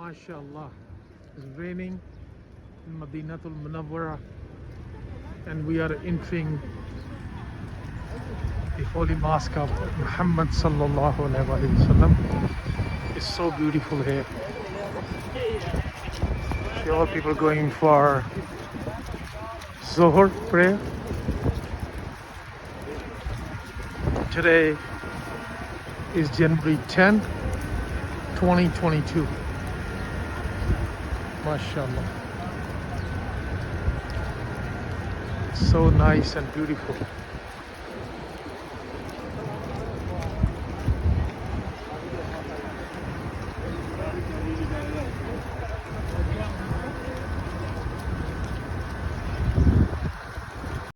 MashaAllah. It's raining in Madinatul Munawwara, and we are entering the holy mosque of Muhammad sallallahu alaihi wasallam. It's so beautiful here. See all people going for Zohar prayer. Today is January 10, 2022. MashaAllah. So nice and beautiful.